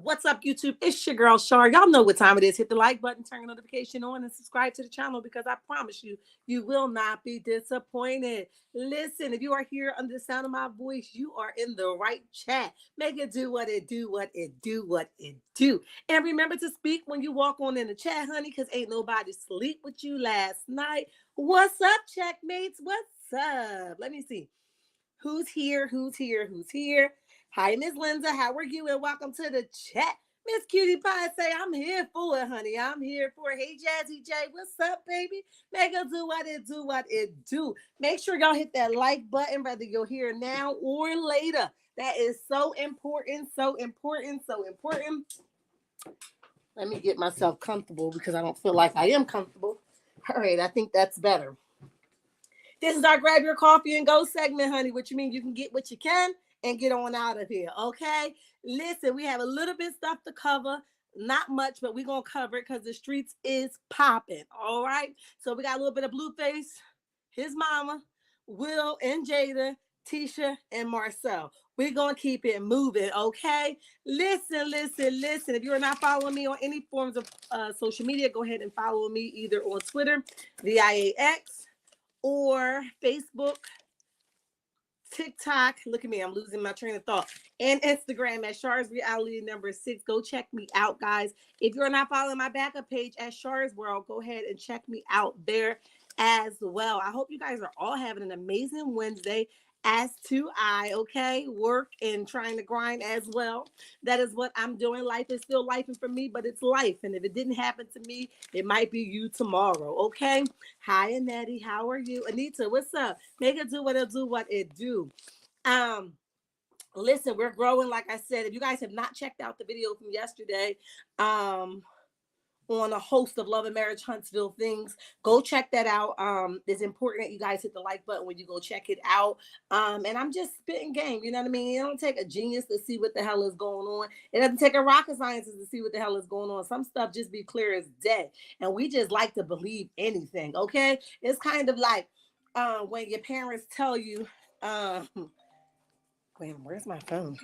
What's up, YouTube? It's your girl, Shar. Y'all know what time it is. Hit the like button, turn the notification on, and subscribe to the channel because I promise you, you will not be disappointed. Listen, if you are here under the sound of my voice, you are in the right chat. Make it do what it do, what it do, what it do. And remember to speak when you walk on in the chat, honey, because ain't nobody sleep with you last night. What's up, checkmates? What's up? Let me see. Who's here? Who's here? Who's here? Hi, Miss Linda. How are you? And welcome to the chat. Miss Cutie Pie say, I'm here for it, honey. I'm here for it. Hey, Jazzy J, what's up, baby? Make it do what it do, what it do. Make sure y'all hit that like button, whether you're here now or later. That is so important, so important, so important. Let me get myself comfortable because I don't feel like I am comfortable. All right, I think that's better. This is our grab your coffee and go segment, honey, which means you can get what you can and get on out of here, okay? Listen, we have a little bit stuff to cover. Not much, but we're going to cover it because the streets is popping, all right? So we got a little bit of Blueface, his mama, Will and Jada, Tisha and Marsau. We're going to keep it moving, okay? Listen. If you are not following me on any forms of social media, go ahead and follow me either on Twitter, VIAX, or Facebook, TikTok. Look at me, I'm losing my train of thought. And Instagram at Shar's Reality number 6. Go check me out, guys. If you're not following my backup page at Shar's World, go ahead and check me out there as well. I hope you guys are all having an amazing Wednesday. As to I, okay, work and trying to grind as well. That is what I'm doing. Life is still life for me, but it's life. And if it didn't happen to me, it might be you tomorrow, okay? Hi, Annette. How are you? Anita, what's up? Make it do what it do, what it do. Listen, we're growing, like I said. If you guys have not checked out the video from yesterday, on a host of Love and Marriage Huntsville things, go check that out. It's important that you guys hit the like button when you go check it out. And I'm just spitting game, you know what I mean? It don't take a genius to see what the hell is going on. It doesn't take a rocket scientist to see what the hell is going on. Some stuff just be clear as day, and we just like to believe anything, okay? It's kind of like when your parents tell you, wait, where's my phone?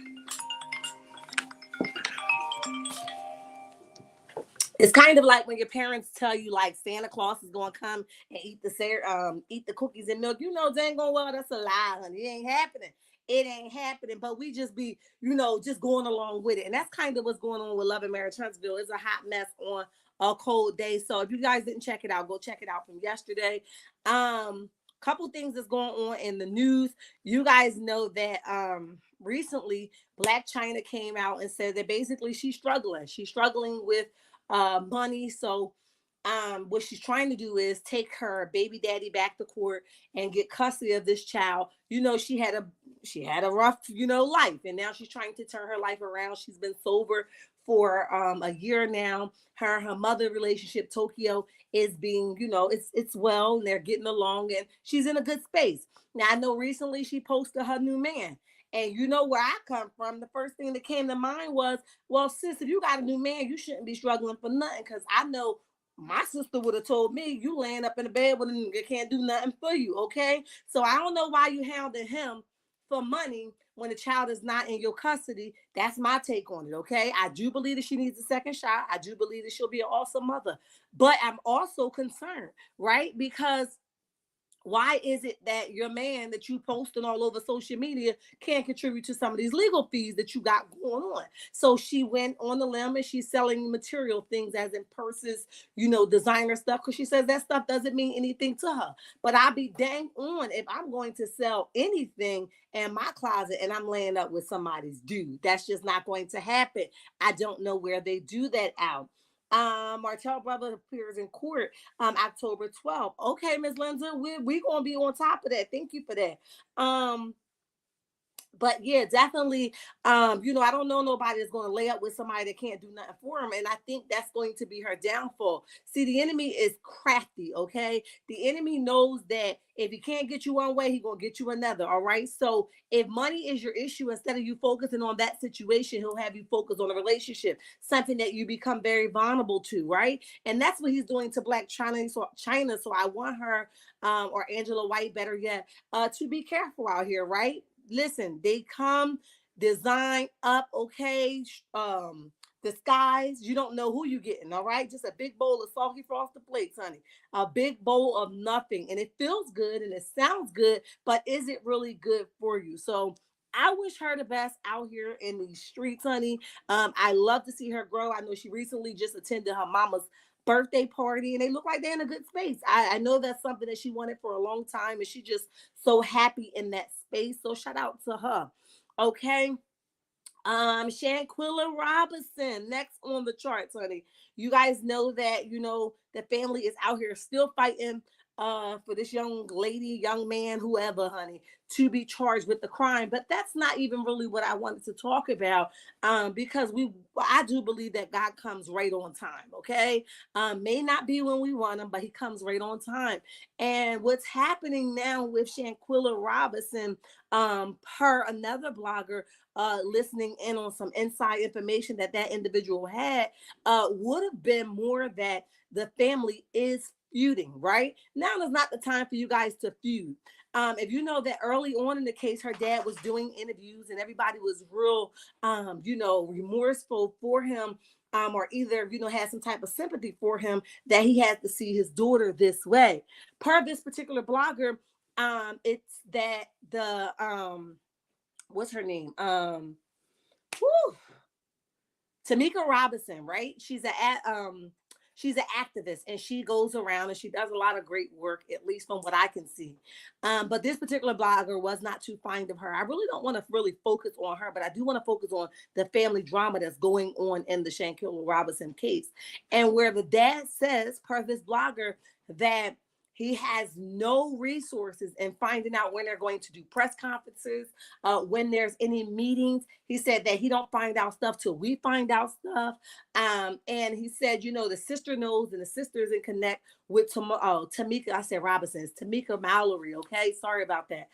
It's kind of like when your parents tell you, like, Santa Claus is gonna come and eat the cookies and milk. You know dang on well that's a lie, honey. It ain't happening. It ain't happening. But we just be, just going along with it. And that's kind of what's going on with Love and Marriage Huntsville. It's a hot mess on a cold day. So if you guys didn't check it out, go check it out from yesterday. Couple things that's going on in the news. You guys know that recently Black China came out and said that basically she's struggling. She's struggling with money. So what she's trying to do is take her baby daddy back to court and get custody of this child. She had a rough life, and now she's trying to turn her life around. She's been sober for a year now. Her mother relationship, Tokyo, is being, it's well, and they're getting along, and she's in a good space. Now, I know recently she posted her new man. And you know where I come from, the first thing that came to mind was, well, sis, if you got a new man, you shouldn't be struggling for nothing. Because I know my sister would have told me, you laying up in the bed with a nigga can't do nothing for you, okay? So I don't know why you hounding him for money when the child is not in your custody. That's my take on it, okay? I do believe that she needs a second shot. I do believe that she'll be an awesome mother. But I'm also concerned, right? Because why is it that your man that you posting all over social media can't contribute to some of these legal fees that you got going on? So she went on the limb and she's selling material things, as in purses, designer stuff, because she says that stuff doesn't mean anything to her. But I'll be dang on if I'm going to sell anything in my closet and I'm laying up with somebody's dude. That's just not going to happen. I don't know where they do that out. Martell brother appears in court October 12th. Okay, Ms. Linda, we're gonna be on top of that. Thank you for that. But yeah, definitely, I don't know nobody that's going to lay up with somebody that can't do nothing for him. And I think that's going to be her downfall. See, the enemy is crafty, okay? The enemy knows that if he can't get you one way, he's going to get you another, all right? So if money is your issue, instead of you focusing on that situation, he'll have you focus on a relationship, something that you become very vulnerable to, right? And that's what he's doing to Black China. So I want her, or Angela White, better yet, to be careful out here, right? Listen, they come design up, okay, Disguise, you don't know who you're getting, all right? Just a big bowl of soggy frosted flakes, honey. A big bowl of nothing. And it feels good and it sounds good, but is it really good for you? So I wish her the best out here in these streets, honey. I love to see her grow. I know she recently just attended her mama's birthday party and they look like they're in a good space. I know that's something that she wanted for a long time and she just so happy in that space. So shout out to her. Okay. Shanquilla Robinson, next on the charts, honey. You guys know that, the family is out here still fighting for this young lady, young man, whoever, honey, to be charged with the crime. But that's not even really what I wanted to talk about. Because I do believe that God comes right on time, okay? May not be when we want him, but he comes right on time. And what's happening now with Shanquilla Robinson, per another blogger listening in on some inside information that individual had, would have been more that the family is feuding. Right now is not the time for you guys to feud. If you know that early on in the case, her dad was doing interviews and everybody was real, remorseful for him, or either, had some type of sympathy for him that he had to see his daughter this way. Per this particular blogger, it's that the what's her name? Whew, Tamika Robinson, right? She's an activist and she goes around and she does a lot of great work, at least from what I can see. But this particular blogger was not too fond of her. I really don't want to really focus on her, but I do want to focus on the family drama that's going on in the Shanquilla Robinson case. And where the dad says, per this blogger, that he has no resources in finding out when they're going to do press conferences, when there's any meetings. He said that he don't find out stuff till we find out stuff. And he said, the sister knows and the sister is in connect with Tamika. I said Robinson. It's Tamika Mallory. Okay, sorry about that.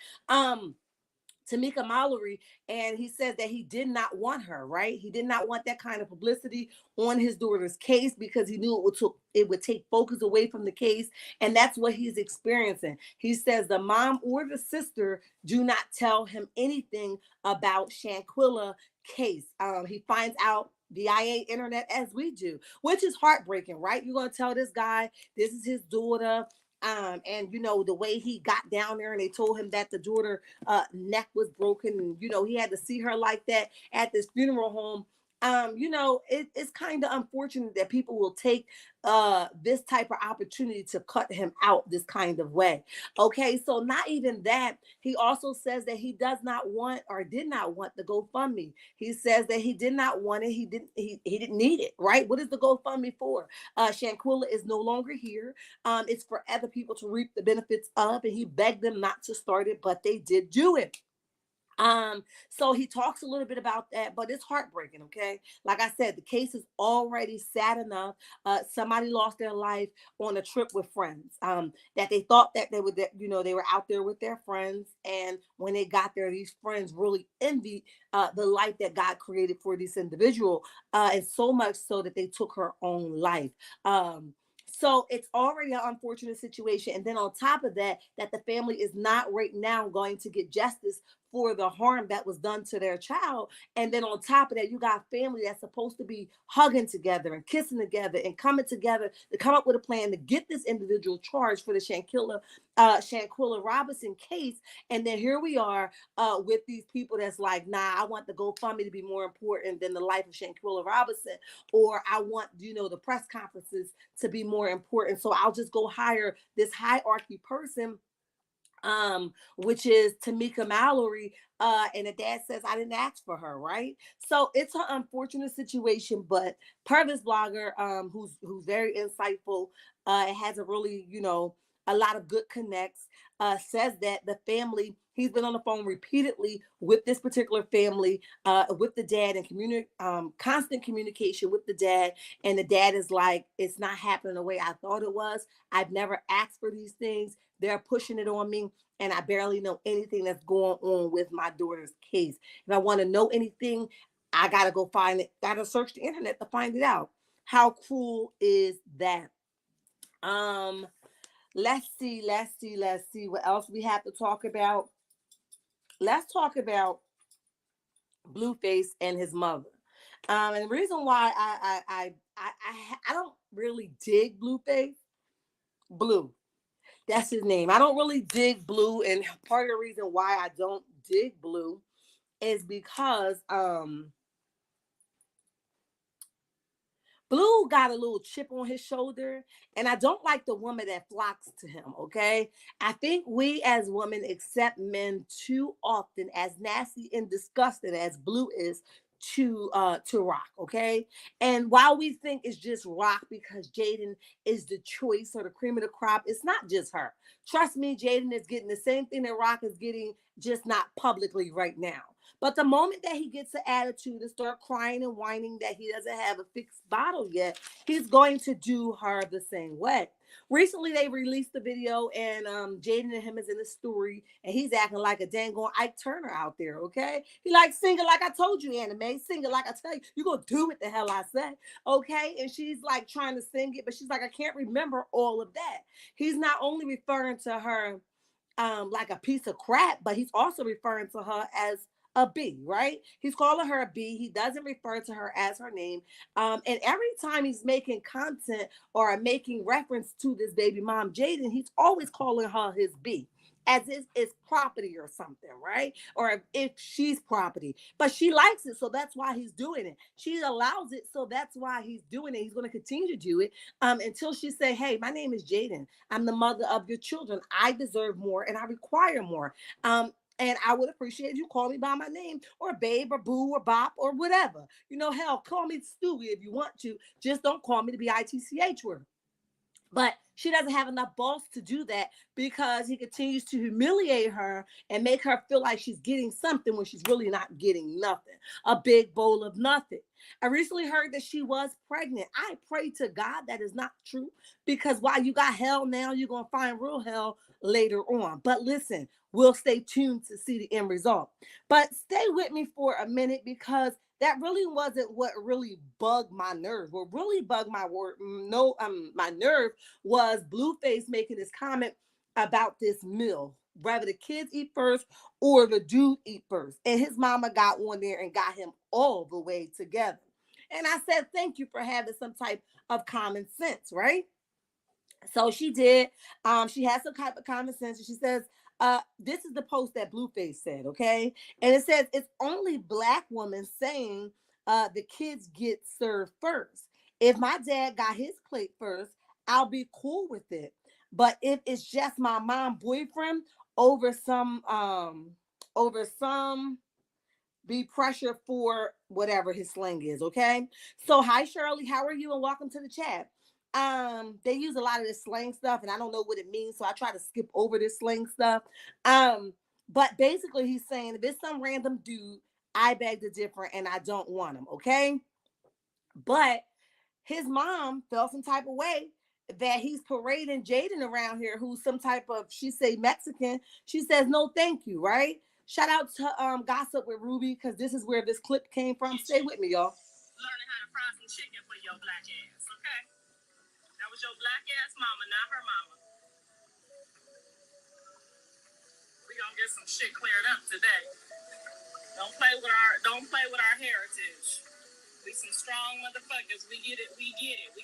Tamika Mallory, and he says that he did not want her, right? He did not want that kind of publicity on his daughter's case because he knew it would take focus away from the case, and that's what he's experiencing. He says the mom or the sister do not tell him anything about Shanquilla case. He finds out via internet as we do, which is heartbreaking, right? You're gonna tell this guy this is his daughter. And the way he got down there and they told him that the daughter neck was broken and he had to see her like that at this funeral home. It's kind of unfortunate that people will take this type of opportunity to cut him out this kind of way. Okay, so not even that. He also says that he does not want or did not want the GoFundMe. He says that he did not want it. He didn't need it, right? What is the GoFundMe for? Shanquilla is no longer here. It's for other people to reap the benefits of, and he begged them not to start it, but they did do it. So he talks a little bit about that, but it's heartbreaking. Okay, like I said, the case is already sad enough. Somebody lost their life on a trip with friends. That they thought that they were out there with their friends, and when they got there, these friends really envied the life that God created for this individual, and so much so that they took her own life. So it's already an unfortunate situation. And then on top of that, that the family is not right now going to get justice for the harm that was done to their child. And then on top of that, you got family that's supposed to be hugging together and kissing together and coming together to come up with a plan to get this individual charged for the Shanquilla Robinson case. And then here we are with these people that's like, nah, I want the GoFundMe to be more important than the life of Shanquilla Robinson, or I want, the press conferences to be more important. So I'll just go hire this hierarchy person, which is Tamika Mallory. And the dad says, I didn't ask for her, right? So it's an unfortunate situation, but per this blogger, who's very insightful, has a really, a lot of good connects, says that the family, he's been on the phone repeatedly with this particular family, with the dad, and constant communication with the dad. And the dad is like, it's not happening the way I thought it was. I've never asked for these things. They're pushing it on me, and I barely know anything that's going on with my daughter's case. If I want to know anything, I got to go find it. Got to search the internet to find it out. How cruel is that? Let's see what else we have to talk about. Let's talk about Blueface and his mother. And the reason why I don't really dig Blueface, Blue. That's his name. I don't really dig Blue, and part of the reason why I don't dig Blue is because Blue got a little chip on his shoulder, and I don't like the woman that flocks to him, okay? I think we as women accept men too often, as nasty and disgusting as Blue is, to rock, okay? And while we think it's just rock because Jaden is the choice or the cream of the crop, it's not just her. Trust me, Jaden is getting the same thing that Rock is getting, just not publicly right now. But the moment that he gets an attitude and start crying and whining that he doesn't have a fixed bottle yet, he's going to do her the same way. Recently, they released the video, and Jaden and him is in the story, and he's acting like a dang on Ike Turner out there, okay? He like singing like I told you, anime, singing like I tell you, you gonna do what the hell I said, okay? And she's like trying to sing it, but she's like, I can't remember all of that. He's not only referring to her like a piece of crap, but he's also referring to her as a B, right? He's calling her a B. He doesn't refer to her as her name. And every time he's making content or making reference to this baby mom, Jaden, he's always calling her his B, as if it's property or something, right? Or if she's property. But she likes it, so that's why he's doing it. She allows it, so that's why he's doing it. He's going to continue to do it until she say, hey, my name is Jaden. I'm the mother of your children. I deserve more and I require more. And I would appreciate if you call me by my name, or babe, or boo, or bop, or whatever. You know, hell, call me Stewie if you want to. Just don't call me the BITCH word. But she doesn't have enough balls to do that because he continues to humiliate her and make her feel like she's getting something when she's really not getting nothing. A big bowl of nothing. I recently heard that she was pregnant. I pray to God that is not true, because while you got hell now, you're going to find real hell later on. But listen, we'll stay tuned to see the end result. But stay with me for a minute, because that really wasn't what really bugged my nerve. What really bugged my nerve was Blueface making this comment about this meal. Whether the kids eat first or the dude eat first. And his mama got on there and got him all the way together. And I said, thank you for having some type of common sense, right? So she did. She has some type of common sense. And she says, this is the post that Blueface said, okay? And it says, it's only black women saying the kids get served first. If my dad got his plate first, I'll be cool with it. But if it's just my mom boyfriend over some be pressure for whatever his slang is, okay? So hi Shirley, how are you, and welcome to the chat. They use a lot of this slang stuff and I don't know what it means, so I try to skip over this slang stuff. But basically he's saying if it's some random dude, I beg to differ and I don't want him, okay? But his mom felt some type of way that he's parading Jaden around here, who's some type of, she say Mexican. She says no thank you, right? Shout out to Gossip with Ruby, because this is where this clip came from. Stay with me, y'all. Learning how to fry some chicken for your black ass, okay? That was your black ass mama, not her mama. We gonna get some shit cleared up today. Don't play with our heritage. We some strong motherfuckers. We get it. We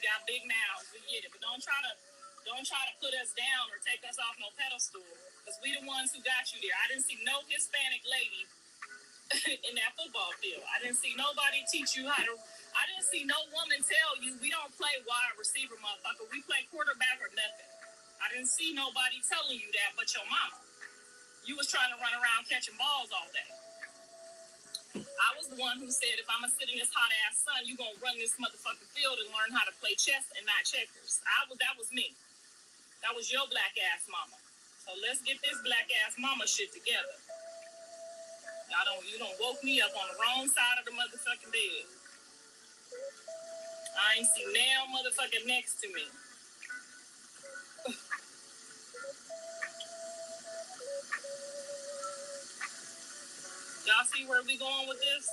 got big mouths. We get it. But don't try to put us down or take us off no pedestal. Because we the ones who got you there. I didn't see no Hispanic lady in that football field. I didn't see nobody teach you how to. I didn't see no woman tell you we don't play wide receiver, motherfucker. We play quarterback or nothing. I didn't see nobody telling you that but your mama. You was trying to run around catching balls all day. I was the one who said, if I'm going to sit in this hot ass sun, you going to run this motherfucking field and learn how to play chess and not checkers. That was me. That was your black ass mama. So let's get this black ass mama shit together. You don't woke me up on the wrong side of the motherfucking bed. I ain't see now motherfucking next to me. Y'all see where we going with this?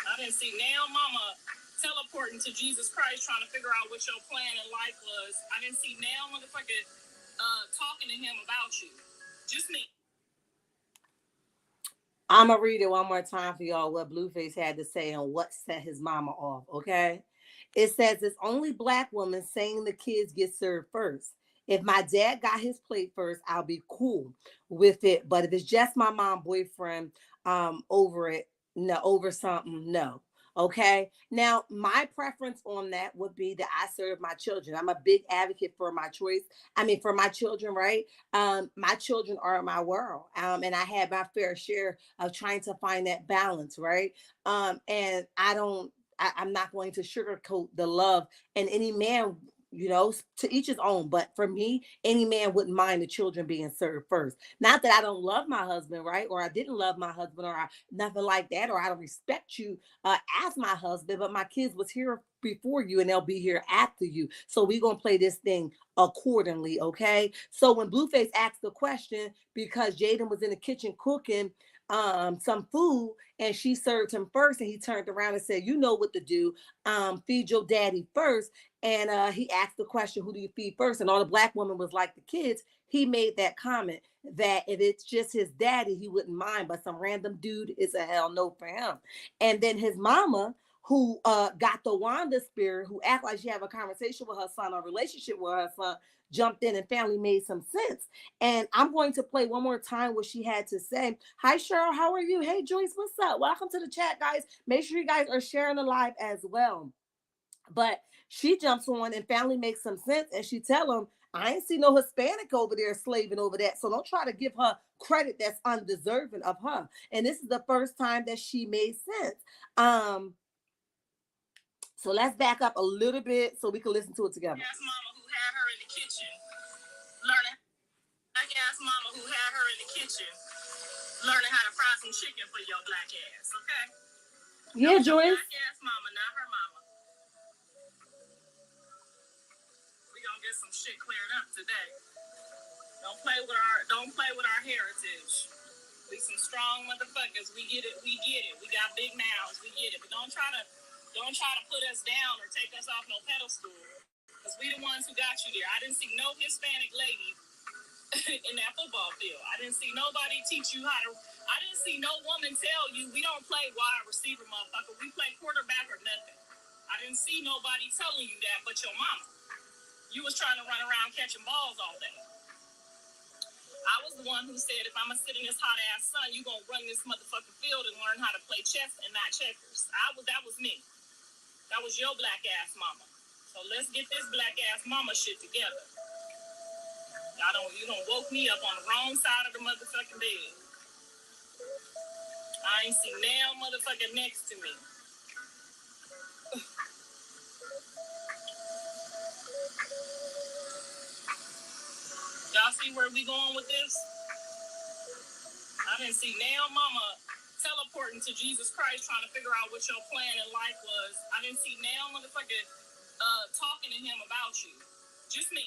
I didn't see now mama teleporting to Jesus Christ trying to figure out what your plan in life was. I didn't see now motherfucker talking to him about you. Just me. I'm gonna read it one more time for y'all what Blueface had to say and what set his mama off. Okay, it says it's only black women saying the kids get served first. If my dad got his plate first, I'll be cool with it. But if it's just my mom boyfriend over it, no, over something, no. Okay. Now, my preference on that would be that I serve my children. I'm a big advocate for my choice. I mean, for my children, right? My children are my world. And I had my fair share of trying to find that balance, right? And I'm not going to sugarcoat the love, and any man, to each his own. But for me, any man wouldn't mind the children being served first. Not that I don't love my husband, right? Or I didn't love my husband, or nothing like that, or I don't respect you as my husband, but my kids was here before you and they'll be here after you. So we're going to play this thing accordingly, okay? So when Blueface asked the question, because Jaden was in the kitchen cooking some food and she served him first, and he turned around and said, you know what to do, feed your daddy first. And he asked the question, who do you feed first? And all the black woman was like, the kids. He made that comment that if it's just his daddy, he wouldn't mind, but some random dude is a hell no for him. And then his mama, who got the Wanda spirit, who act like she have a conversation with her son or relationship with her son, jumped in and family made some sense. And I'm going to play one more time what she had to say. Hi, Cheryl. How are you? Hey, Joyce. What's up? Welcome to the chat, guys. Make sure you guys are sharing the live as well. But she jumps on and family makes some sense, and she tell them, I ain't see no Hispanic over there slaving over that. So don't try to give her credit that's undeserving of her. And this is the first time that she made sense. So let's back up a little bit so we can listen to it together. Black ass mama who had her in the kitchen learning. Black ass mama who had her in the kitchen learning how to fry some chicken for your black ass, okay? Yeah, Joyce. Black ass mama, not her mama. We gonna get some shit cleared up today. Don't play with our heritage. We some strong motherfuckers. We get it. We got big mouths. We get it. But don't try to put us down or take us off no pedestal. Because we the ones who got you there. I didn't see no Hispanic lady in that football field. I didn't see nobody teach you how to. I didn't see no woman tell you we don't play wide receiver, motherfucker. We play quarterback or nothing. I didn't see nobody telling you that but your mama. You was trying to run around catching balls all day. I was the one who said, if I'm going to sit in this hot ass sun, you going to run this motherfucking field and learn how to play chess and not checkers. That was me. That was your black ass mama. So let's get this black ass mama shit together. You don't woke me up on the wrong side of the motherfucking bed. I ain't see nail motherfucker next to me. Y'all see where we going with this? I didn't see nail mama teleporting to Jesus Christ trying to figure out what your plan in life was. I didn't see nail motherfucker talking to him about you. Just me.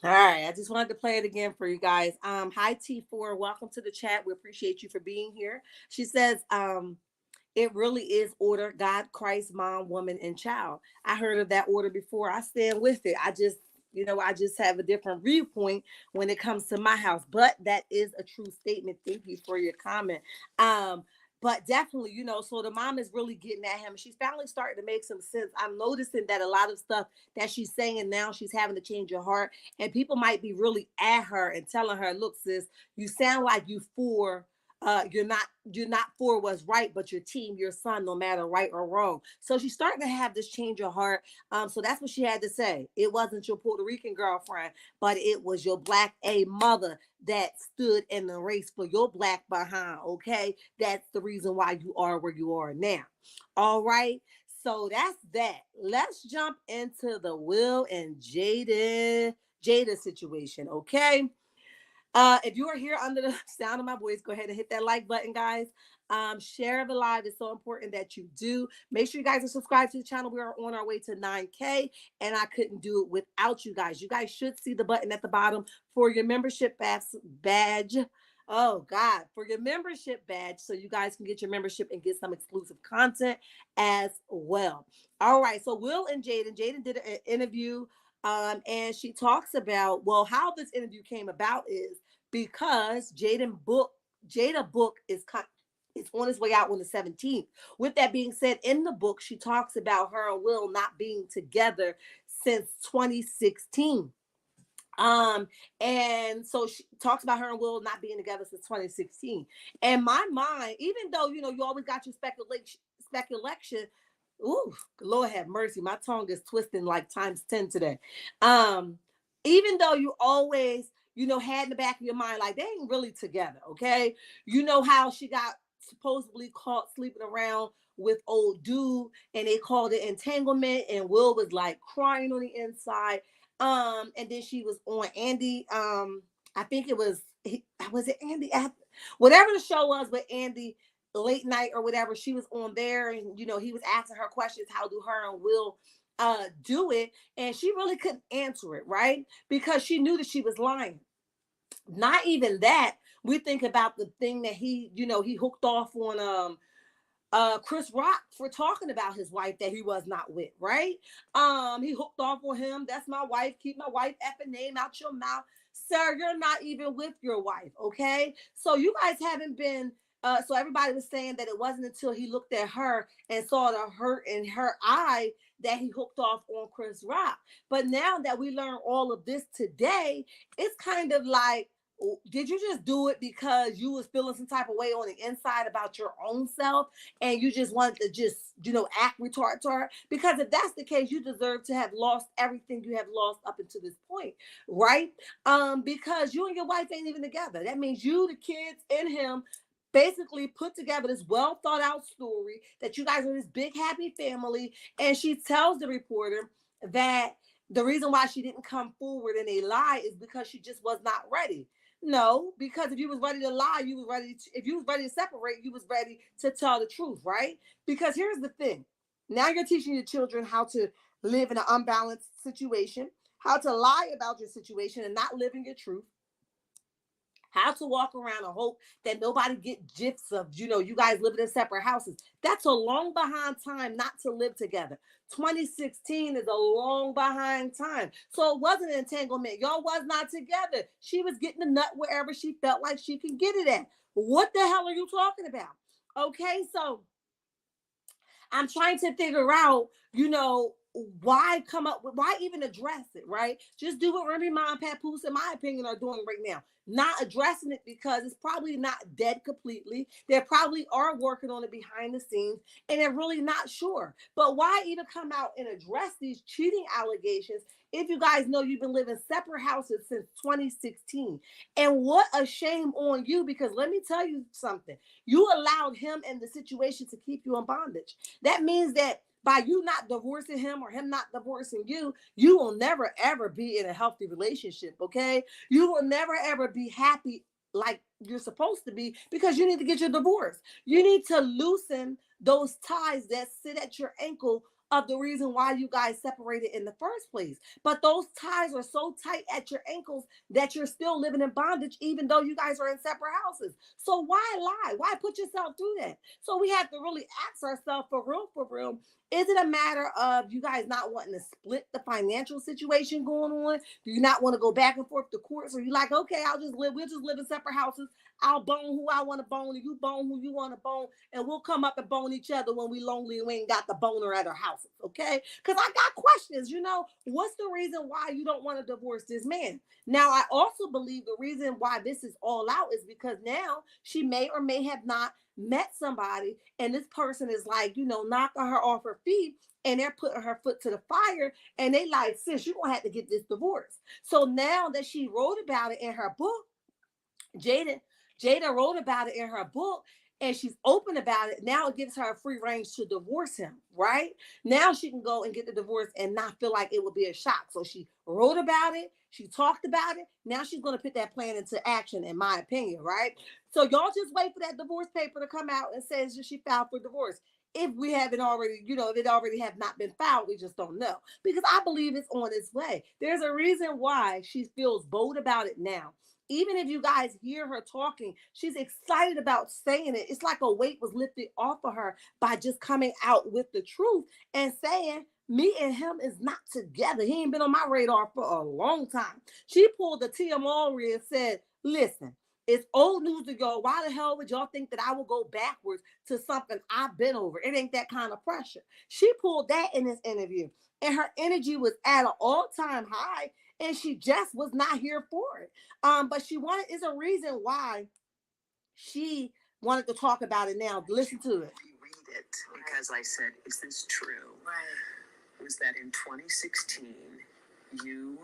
All right, I just wanted to play it again for you guys. Hi T4, welcome to the chat. We appreciate you for being here. She says, it really is order: God, Christ, mom, woman, and child. I heard of that order before. I stand with it. I just have a different viewpoint when it comes to my house, but that is a true statement. Thank you for your comment. But definitely, so the mom is really getting at him. She's finally starting to make some sense. I'm noticing that a lot of stuff that she's saying now, she's having to change her heart, and people might be really at her and telling her, look, sis, you sound like you're not for what's right, but your team, your son, no matter right or wrong. So she's starting to have this change of heart. So that's what she had to say. It wasn't your Puerto Rican girlfriend, but it was your black A mother that stood in the race for your black behind. Okay, that's the reason why you are where you are now. All right. So that's that. Let's jump into the Will and Jada situation. Okay. If you are here under the sound of my voice, go ahead and hit that like button, guys. Share the live. It's so important that you do. Make sure you guys are subscribed to the channel. We are on our way to 9K, and I couldn't do it without you guys. You guys should see the button at the bottom for your membership badge. Oh, God, for your membership badge, so you guys can get your membership and get some exclusive content as well. All right, so Will and Jaden did an interview. And she talks about, how this interview came about is because Jaden booked Jada book is on its way out on the 17th. With that being said, in the book, she talks about her and Will not being together since 2016. Um, and so she talks about her and Will not being together since 2016. And my mind, even though you always got your speculation. Ooh, Lord have mercy. My tongue is twisting like times 10 today. Um, even though you always, had in the back of your mind, like they ain't really together, okay? You know how she got supposedly caught sleeping around with old dude and they called it entanglement, and Will was like crying on the inside. And then she was on Andy. I think was it Andy? Whatever the show was with Andy late night or whatever, she was on there, and he was asking her questions. How do her and Will do it? And she really couldn't answer it, right? Because she knew that she was lying. Not even that. We think about the thing that he hooked off on Chris Rock for talking about his wife that he was not with, right? He hooked off on him. That's my wife. Keep my wife effing name out your mouth. Sir, you're not even with your wife, okay? So you guys haven't been so everybody was saying that it wasn't until he looked at her and saw the hurt in her eye that he hooked off on Chris Rock. But now that we learn all of this today, it's kind of like, did you just do it because you was feeling some type of way on the inside about your own self and you just wanted to just act retarded? Because if that's the case, you deserve to have lost everything you have lost up until this point, right? Because you and your wife ain't even together. That means you, the kids, and him basically put together this well thought out story that you guys are this big happy family. And she tells the reporter that the reason why she didn't come forward in a lie is because she just was not ready. No, because if you was ready to lie, you was ready if you was ready to separate, you was ready to tell the truth, right? Because here's the thing. Now you're teaching your children how to live in an unbalanced situation, how to lie about your situation and not live in your truth, how to walk around and hope that nobody get gifs of, you guys living in separate houses. That's a long behind time not to live together. 2016 is a long behind time. So it wasn't an entanglement. Y'all was not together. She was getting the nut wherever she felt like she could get it at. What the hell are you talking about? Okay, so I'm trying to figure out, why even address it, right? Just do what Remy Ma and Papoose, in my opinion, are doing right now. Not addressing it because it's probably not dead completely. They probably are working on it behind the scenes and they're really not sure. But why even come out and address these cheating allegations if you guys know you've been living separate houses since 2016? And what a shame on you, because let me tell you something. You allowed him and the situation to keep you in bondage. That means that by you not divorcing him or him not divorcing you, you will never ever be in a healthy relationship, okay? You will never ever be happy like you're supposed to be because you need to get your divorce. You need to loosen those ties that sit at your ankle of the reason why you guys separated in the first place. But those ties are so tight at your ankles that you're still living in bondage, even though you guys are in separate houses. So why lie? Why put yourself through that? So we have to really ask ourselves for real, is it a matter of you guys not wanting to split the financial situation going on? Do you not want to go back and forth to courts? Or you like, okay, we'll just live in separate houses. I'll bone who I want to bone, and you bone who you want to bone, and we'll come up and bone each other when we lonely and we ain't got the boner at our houses, okay? Because I got questions, what's the reason why you don't want to divorce this man? Now, I also believe the reason why this is all out is because now she may or may have not met somebody, and this person is like, knocking her off her feet, and they're putting her foot to the fire, and they like, sis, you're gonna have to get this divorce. So now that she wrote about it in her book, Jada wrote about it in her book, and she's open about it. Now it gives her a free range to divorce him, right? Now she can go and get the divorce and not feel like it would be a shock. So she wrote about it. She talked about it. Now she's going to put that plan into action, in my opinion, right? So y'all just wait for that divorce paper to come out and says that she filed for divorce. If we haven't already, if it already have not been filed, we just don't know. Because I believe it's on its way. There's a reason why she feels bold about it now. Even if you guys hear her talking, she's excited about saying it. It's like a weight was lifted off of her by just coming out with the truth and saying, me and him is not together. He ain't been on my radar for a long time. She pulled the Tia Mowry and said, listen, It's old news to y'all. Why the hell would y'all think that I will go backwards to something I've been over? It ain't that kind of pressure. She pulled that in this interview, and her energy was at an all-time high, and she just was not here for it. But she wanted is a reason why she wanted to talk about it now. Listen to it. Reread it because I said, "Is this true?" Right. Was that in 2016 you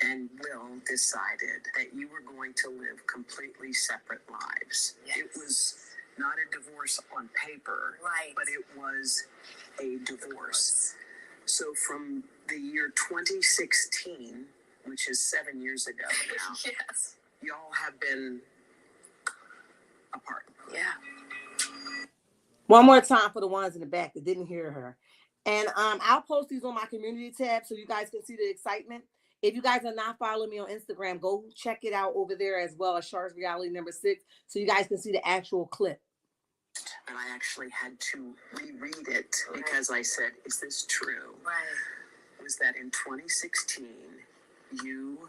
and Will decided that you were going to live completely separate lives? Yes. It was not a divorce on paper, right, but it was a divorce. So from the year 2016, which is 7 years ago now, yes, y'all have been apart. Yeah. One more time for the ones in the back that didn't hear her. And I'll post these on my community tab so you guys can see the excitement. If you guys are not following me on Instagram, go check it out over there as well as Shar's Reality #6 so you guys can see the actual clip. And I actually had to reread it because I said, "Is this true?" Right. Was that in 2016 you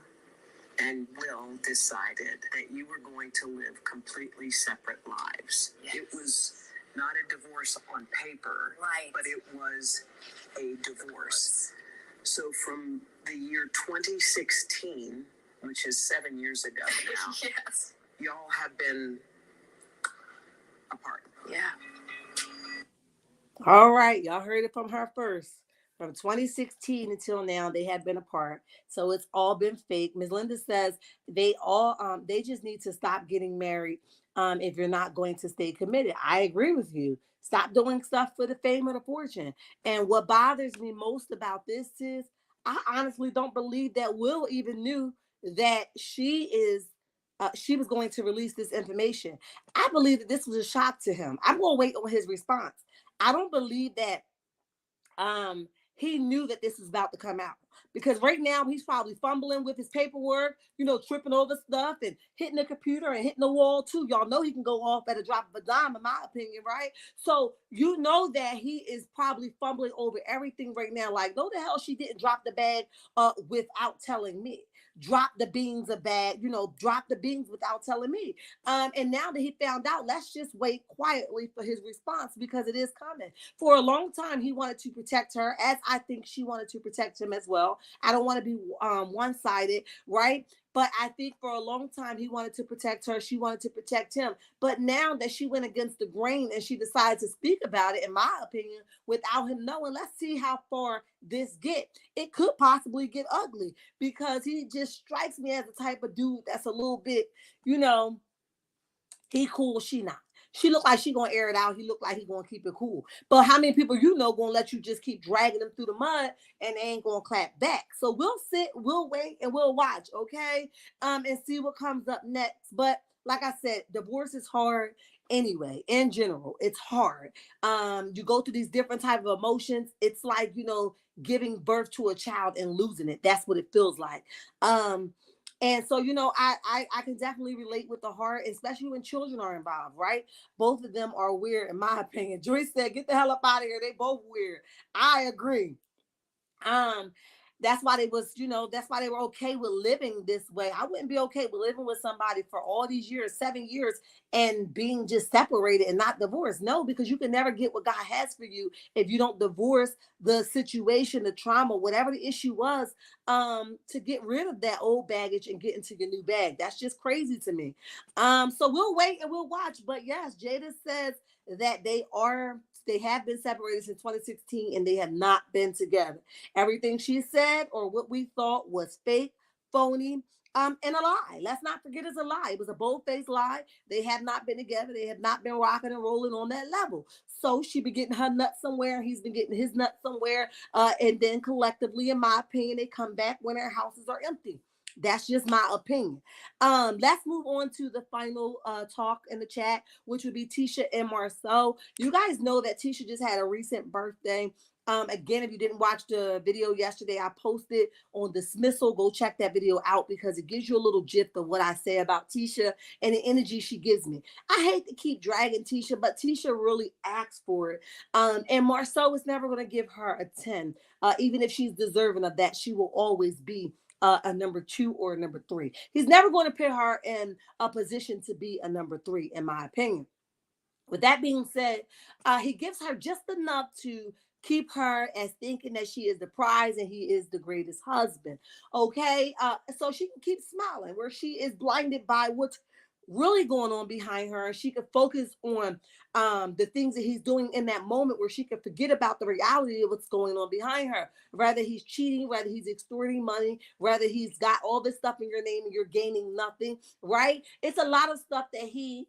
and Will decided that you were going to live completely separate lives? Yes. It was not a divorce on paper, right, but it was a divorce. So from the year 2016, which is 7 years ago now, yes, y'all have been apart. Yeah. All right, y'all heard it from her first. From 2016 until now, they have been apart. So it's all been fake. Ms. Linda says they just need to stop getting married if you're not going to stay committed. I agree with you. Stop doing stuff for the fame or the fortune. And what bothers me most about this is I honestly don't believe that Will even knew that she was going to release this information. I believe that this was a shock to him. I'm going to wait on his response. I don't believe that he knew that this was about to come out, because right now he's probably fumbling with his paperwork, tripping over stuff and hitting the computer and hitting the wall too. Y'all know he can go off at a drop of a dime, in my opinion, right? So you know that he is probably fumbling over everything right now. Like, no, the hell she didn't drop the bag without telling me. Drop the beans a bag, drop the beans without telling me. And now that he found out, let's just wait quietly for his response, because it is coming. For a long time, he wanted to protect her, as I think she wanted to protect him as well. I don't want to be one-sided, right? But I think for a long time, he wanted to protect her. She wanted to protect him. But now that she went against the grain and she decided to speak about it, in my opinion, without him knowing, let's see how far this get. It could possibly get ugly, because he just strikes me as the type of dude that's a little bit, he cool, she not. She look like she gonna air it out. He look like he gonna keep it cool. But how many people gonna let you just keep dragging them through the mud and they ain't gonna clap back? So we'll sit, we'll wait, and we'll watch, okay? And see what comes up next. But like I said, divorce is hard anyway. In general, it's hard. You go through these different type of emotions. It's like, giving birth to a child and losing it. That's what it feels like. And so, I can definitely relate with the heart, especially when children are involved, right? Both of them are weird, in my opinion. Joyce said, "Get the hell up out of here. They both weird." I agree. Um, that's why that's why they were okay with living this way. I wouldn't be okay with living with somebody for all these years, 7 years, and being just separated and not divorced. No, because you can never get what God has for you if you don't divorce the situation, the trauma, whatever the issue was, to get rid of that old baggage and get into your new bag. That's just crazy to me. So we'll wait and we'll watch. But yes, Jada says that they have been separated since 2016 and they have not been together. Everything she said or what we thought was fake, phony, and a lie. Let's not forget it's a lie. It was a bold-faced lie. They have not been together. They have not been rocking and rolling on that level. So she been getting her nuts somewhere. He's been getting his nuts somewhere. And then collectively, in my opinion, they come back when their houses are empty. That's just my opinion. Let's move on to the final talk in the chat, which would be Tisha and Marsau. You guys know that Tisha just had a recent birthday. Again, if you didn't watch the video yesterday, I posted on Dismissal. Go check that video out, because it gives you a little gist of what I say about Tisha and the energy she gives me. I hate to keep dragging Tisha, but Tisha really asked for it. And Marsau is never going to give her a 10. Even if she's deserving of that, she will always be a number 2 or a number 3. He's never going to put her in a position to be a number 3, in my opinion. With that being said, he gives her just enough to keep her as thinking that she is the prize and he is the greatest husband. Okay, so she can keep smiling where she is blinded by what's really going on behind her, and she can focus on the things that he's doing in that moment, where she can forget about the reality of what's going on behind her. Whether he's cheating, whether he's extorting money, whether he's got all this stuff in your name and you're gaining nothing, right? It's a lot of stuff that he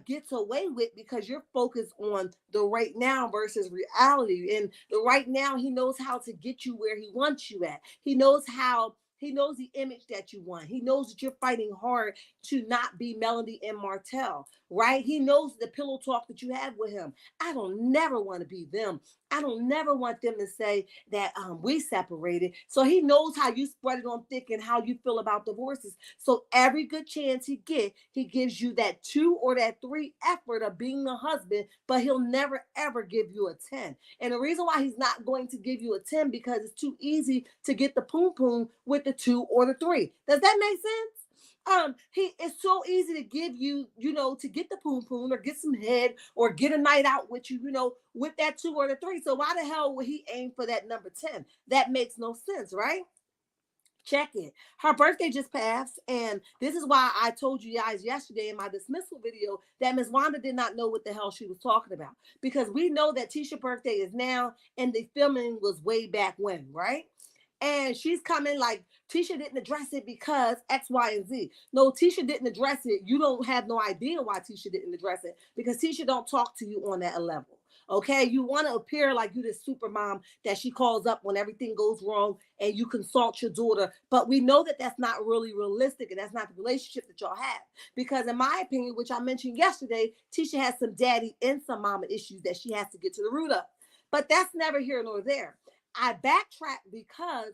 gets away with because you're focused on the right now versus reality. And the right now, he knows how to get you where he wants you at. He knows the image that you want. He knows that you're fighting hard to not be Melody and Martell, right? He knows the pillow talk that you have with him. I don't never want to be them. I don't never want them to say that we separated. So he knows how you spread it on thick and how you feel about divorces. So every good chance he gives you that 2 or that 3 effort of being a husband, but he'll never ever give you a 10. And the reason why he's not going to give you a 10, because it's too easy to get the poom poom with the 2 or the 3. Does that make sense? It's so easy to give you, to get the poom poom or get some head or get a night out with you, with that 2 or the 3. So why the hell would he aim for that number 10? That makes no sense, right? Check it. Her birthday just passed, and this is why I told you guys yesterday in my dismissal video that Miss Wanda did not know what the hell she was talking about, because we know that Tisha's birthday is now, and the filming was way back when, right? And she's coming like Tisha didn't address it because X, Y, and Z. No, Tisha didn't address it. You don't have no idea why Tisha didn't address it, because Tisha don't talk to you on that level. Okay, you want to appear like you this super mom that she calls up when everything goes wrong and you consult your daughter, but we know that that's not really realistic, and that's not the relationship that y'all have. Because in my opinion, which I mentioned yesterday, Tisha has some daddy and some mama issues that she has to get to the root of. But that's never here nor there. I backtrack because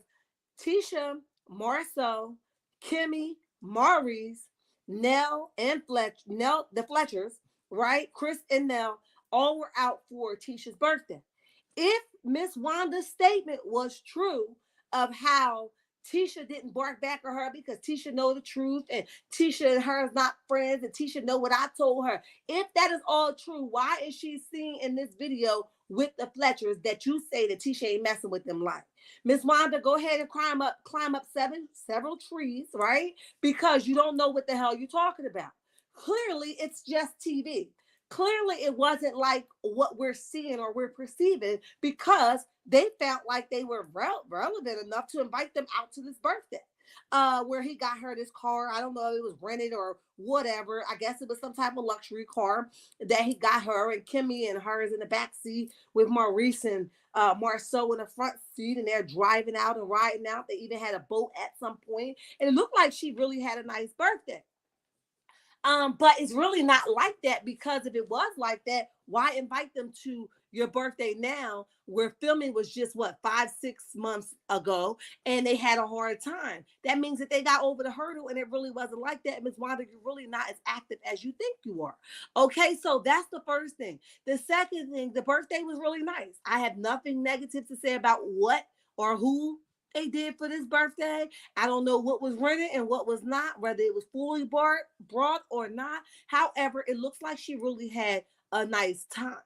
Tisha, Marsau, Kimmy, Maurice, Nell, and the Fletchers, right? Chris and Nell all were out for Tisha's birthday. If Miss Wanda's statement was true of how Tisha didn't bark back at her because Tisha know the truth and Tisha and her is not friends and Tisha know what I told her. If that is all true, why is she seen in this video with the Fletchers that you say that Tisha ain't messing with them like? Miss Wanda, go ahead and climb up several trees, right? Because you don't know what the hell you're talking about. Clearly, it's just TV. Clearly, it wasn't like what we're seeing or we're perceiving, because they felt like they were relevant enough to invite them out to this birthday. Where he got her this car. I don't know if it was rented or whatever. I guess it was some type of luxury car that he got her, and Kimmy and her is in the back seat with Maurice and Marsau in the front seat, and they're driving out and riding out. They even had a boat at some point, and it looked like she really had a nice birthday. But it's really not like that, because if it was like that, why invite them to your birthday now, where filming was just 5-6 months ago, and they had a hard time? That means that they got over the hurdle, and it really wasn't like that. Miss Wanda, you're really not as active as you think you are. Okay, so that's the first thing. The second thing, the birthday was really nice. I have nothing negative to say about what or who they did for this birthday. I don't know what was rented and what was not, whether it was fully brought or not. However, it looks like she really had a nice time.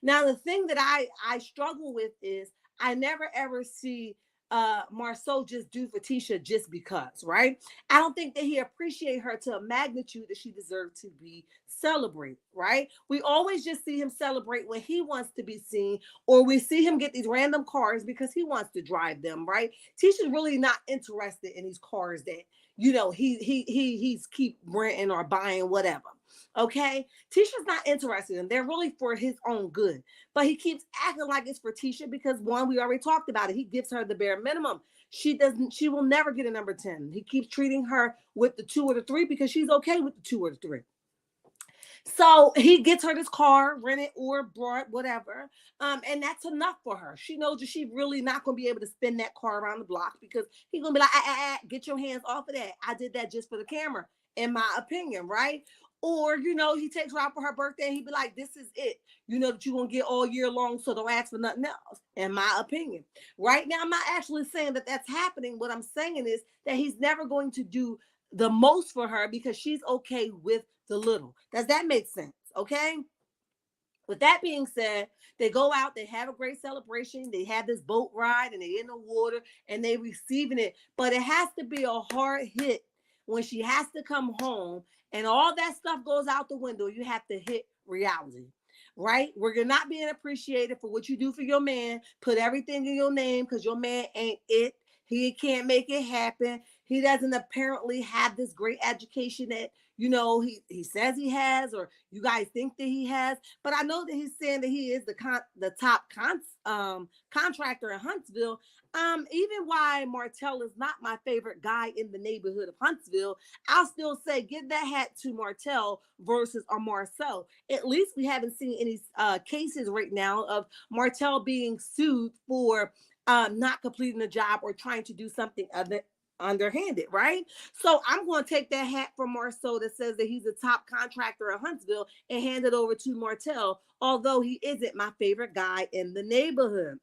Now, the thing that I struggle with is I never ever see Marsau just do for Tisha just because, right? I don't think that he appreciate her to a magnitude that she deserved to be celebrated, right? We always just see him celebrate when he wants to be seen, or we see him get these random cars because he wants to drive them, right? Tisha's really not interested in these cars that he's keep renting or buying, whatever. Okay, Tisha's not interested in. They're really for his own good, but he keeps acting like it's for Tisha because, one, we already talked about it. He gives her the bare minimum. She will never get a number 10. He keeps treating her with the 2 or the 3 because she's okay with the 2 or the 3. So he gets her this car, rented or brought, whatever. And that's enough for her. She knows that she's really not going to be able to spin that car around the block, because he's going to be like, get your hands off of that. I did that just for the camera, in my opinion, right? Or, he takes her out for her birthday and he'd be like, this is it, that you're going to get all year long. So don't ask for nothing else, in my opinion. Right now, I'm not actually saying that that's happening. What I'm saying is that he's never going to do the most for her because she's okay with the little. Does that make sense? Okay. With that being said, they go out, they have a great celebration, they have this boat ride, and they're in the water and they receiving it. But it has to be a hard hit when she has to come home and all that stuff goes out the window. You have to hit reality, right? Where you're not being appreciated for what you do for your man. Put everything in your name because your man ain't it. He can't make it happen. He doesn't apparently have this great education that he says he has, or you guys think that he has. But I know that he's saying that he is the top contractor in Huntsville. Even why Martell is not my favorite guy in the neighborhood of Huntsville, I'll still say give that hat to Martell versus a Marsau. At least we haven't seen any cases right now of Martell being sued for not completing the job or trying to do something underhanded, right? So I'm going to take that hat from Marsau that says that he's a top contractor in Huntsville and hand it over to Martell, although he isn't my favorite guy in the neighborhood.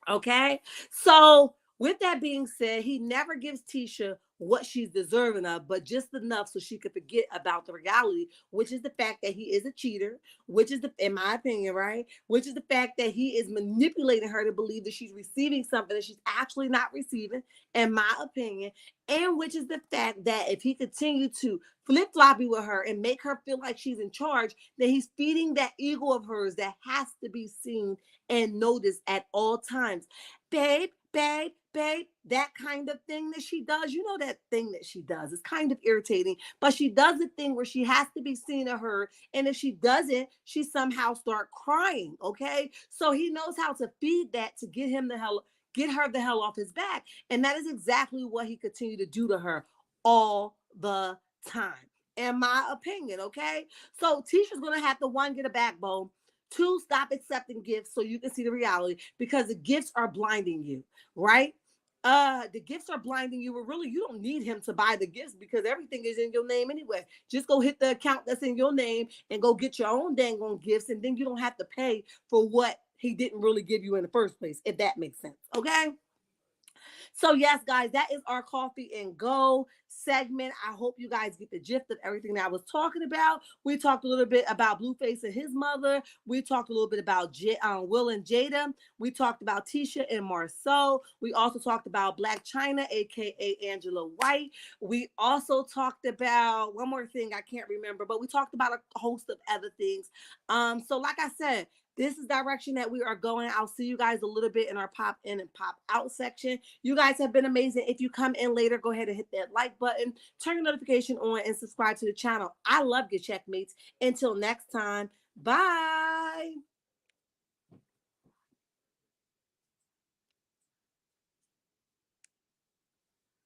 Okay, so with that being said, he never gives Tisha what she's deserving of, but just enough so she could forget about the reality, which is the fact that he is a cheater, which is in my opinion, right? Which is the fact that he is manipulating her to believe that she's receiving something that she's actually not receiving, in my opinion, and which is the fact that if he continued to flip-floppy with her and make her feel like she's in charge, then he's feeding that ego of hers that has to be seen and noticed at all times. Babe, babe, babe, that kind of thing that she does, that thing that she does is kind of irritating, but she does the thing where she has to be seen or heard, and if she doesn't, she somehow start crying, okay? So he knows how to feed that to get her the hell off his back, and that is exactly what he continued to do to her all the time, in my opinion, okay? So Tisha's gonna have to, one, get a backbone, two, stop accepting gifts so you can see the reality, because the gifts are blinding you, right? The gifts are blinding you, but really you don't need him to buy the gifts because everything is in your name anyway. Just go hit the account that's in your name and go get your own dang on gifts, and then you don't have to pay for what he didn't really give you in the first place, if that makes sense. Okay. So yes, guys, that is our coffee and go segment. I hope you guys get the gist of everything that I was talking about. We talked a little bit about Blueface and his mother. We talked a little bit about Will and Jada. We talked about Tisha and Marsau. We also talked about Black China, aka Angela White. We also talked about one more thing I can't remember, but we talked about a host of other things. So like I said, this is direction that we are going. I'll see you guys a little bit in our pop in and pop out section. You guys have been amazing. If you come in later, go ahead and hit that like button, turn your notification on, and subscribe to the channel. I love your checkmates. Until next time, bye.